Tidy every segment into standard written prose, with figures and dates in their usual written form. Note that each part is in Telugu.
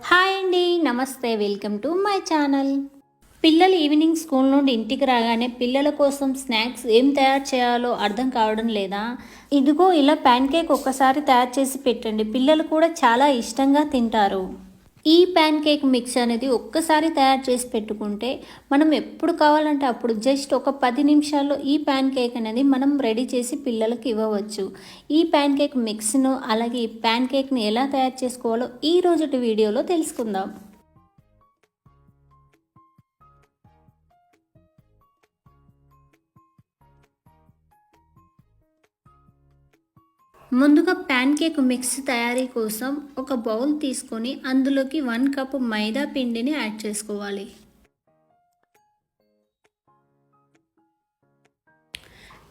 హాయ్ అండి, నమస్తే. Welcome to my channel. పిల్లలు ఈవినింగ్ స్కూల్ నుండి ఇంటికి రాగానే పిల్లల కోసం స్నాక్స్ ఏం తయారు చేయాలో అర్థం కావడం లేదా? ఇదిగో ఇలా ప్యాన్ కేక్ ఒక్కసారి తయారు చేసి పెట్టండి, పిల్లలు కూడా చాలా ఇష్టంగా తింటారు. ఈ ప్యాన్ కేక్ మిక్స్ అనేది ఒక్కసారి తయారు చేసి పెట్టుకుంటే మనం ఎప్పుడు కావాలంటే అప్పుడు జస్ట్ ఒక 10 నిమిషాల్లో ఈ ప్యాన్ కేక్ అనేది మనం రెడీ చేసి పిల్లలకు ఇవ్వవచ్చు. ఈ ప్యాన్ కేక్ మిక్స్ను అలాగే ఈ ప్యాన్ కేక్ని ఎలా తయారు చేసుకోవాలో ఈ రోజుటి వీడియోలో తెలుసుకుందాం. ముందుగా ప్యాన్ కేక్ మిక్స్ తయారీ కోసం ఒక బౌల్ తీసుకొని అందులోకి 1 కప్ మైదా పిండిని యాడ్ చేసుకోవాలి.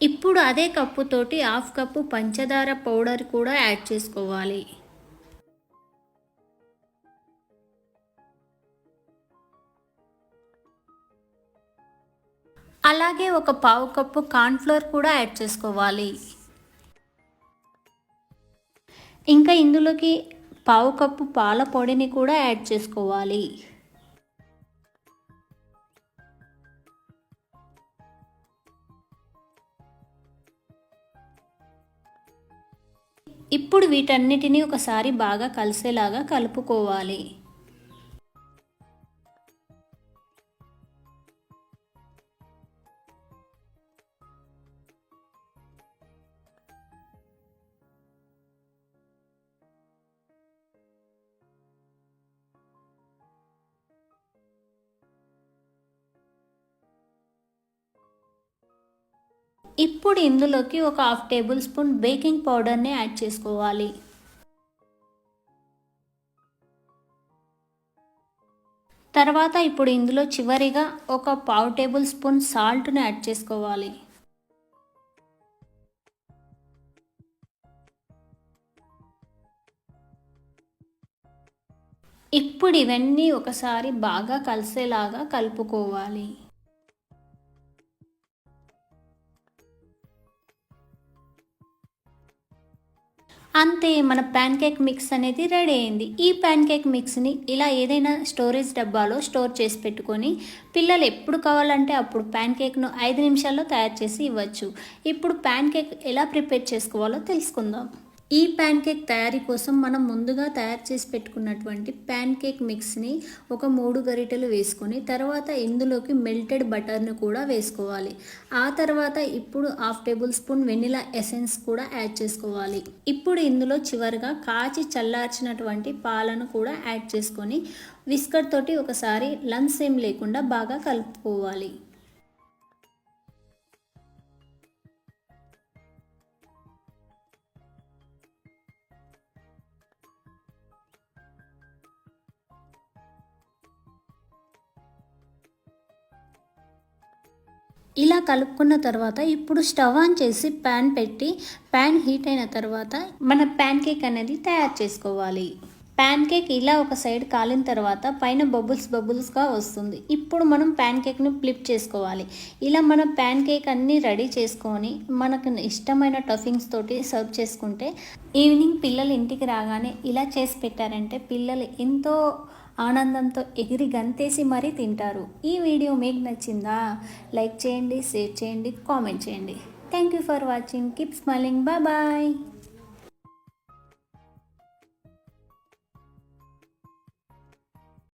ఇప్పుడు అదే కప్పుతోటి 1/2 కప్పు పంచదార పౌడర్ కూడా యాడ్ చేసుకోవాలి. అలాగే ఒక 1/2 కప్పు కార్న్‌ఫ్లోర్ కూడా యాడ్ చేసుకోవాలి. ఇంకా ఇందులోకి 1/2 కప్పు పాల పొడిని కూడా యాడ్ చేసుకోవాలి. ఇప్పుడు వీటన్నిటిని ఒకసారి బాగా కలిసేలాగా కలుపుకోవాలి. ఇప్పుడు ఇందులోకి ఒక 1/2 టేబుల్ స్పూన్ బేకింగ్ పౌడర్ని యాడ్ చేసుకోవాలి. తర్వాత ఇప్పుడు ఇందులో చివరిగా ఒక 1/2 టేబుల్ స్పూన్ సాల్ట్ని యాడ్ చేసుకోవాలి. ఇప్పుడు ఇవన్నీ ఒకసారి బాగా కలిసేలాగా కలుపుకోవాలి. అంతే, మన ప్యాన్ కేక్ మిక్స్ అనేది రెడీ అయింది. ఈ ప్యాన్ కేక్ మిక్స్ని ఇలా ఏదైనా స్టోరేజ్ డబ్బాలో స్టోర్ చేసి పెట్టుకొని పిల్లలు ఎప్పుడు కావాలంటే అప్పుడు ప్యాన్ కేక్ను 5 నిమిషాల్లో తయారు చేసి ఇవ్వచ్చు. ఇప్పుడు ప్యాన్ కేక్ ఎలా ప్రిపేర్ చేసుకోవాలో తెలుసుకుందాం. ఈ ప్యాన్ కేక్ తయారీ కోసం మనం ముందుగా తయారు చేసి పెట్టుకున్నటువంటి ప్యాన్ కేక్ మిక్స్ని ఒక 3 గరిటెలు వేసుకొని తర్వాత ఇందులోకి మెల్టెడ్ బటర్ను కూడా వేసుకోవాలి. ఆ తర్వాత ఇప్పుడు 1/2 టేబుల్ స్పూన్ వెనిలా ఎసెన్స్ కూడా యాడ్ చేసుకోవాలి. ఇప్పుడు ఇందులో చివరిగా కాచి చల్లార్చినటువంటి పాలను కూడా యాడ్ చేసుకొని విస్కర్ తోటి ఒకసారి లంప్స్ ఏం లేకుండా బాగా కలుపుకోవాలి. ఇలా కలుపుకున్న తర్వాత ఇప్పుడు స్టవ్ ఆన్ చేసి ప్యాన్ పెట్టి ప్యాన్ హీట్ అయిన తర్వాత మన ప్యాన్ కేక్ అనేది తయారు చేసుకోవాలి. ప్యాన్ కేక్ ఇలా ఒక సైడ్ కాలిన తర్వాత పైన బబుల్స్గా వస్తుంది. ఇప్పుడు మనం ప్యాన్ కేక్ని ఫ్లిప్ చేసుకోవాలి. ఇలా మన ప్యాన్ కేక్ అన్నీ రెడీ చేసుకొని మనకు ఇష్టమైన టఫింగ్స్ తోటి సర్వ్ చేసుకుంటే ఈవినింగ్ పిల్లలు ఇంటికి రాగానే ఇలా చేసి పెట్టారంటే పిల్లలు ఎంతో ఆనందంతో ఎగిరి గంతేసి మరీ తింటారు. ఈ వీడియో మీకు నచ్చిందా? లైక్ చేయండి, షేర్ చేయండి, కామెంట్ చేయండి. Thank you for watching. Keep smiling. Bye.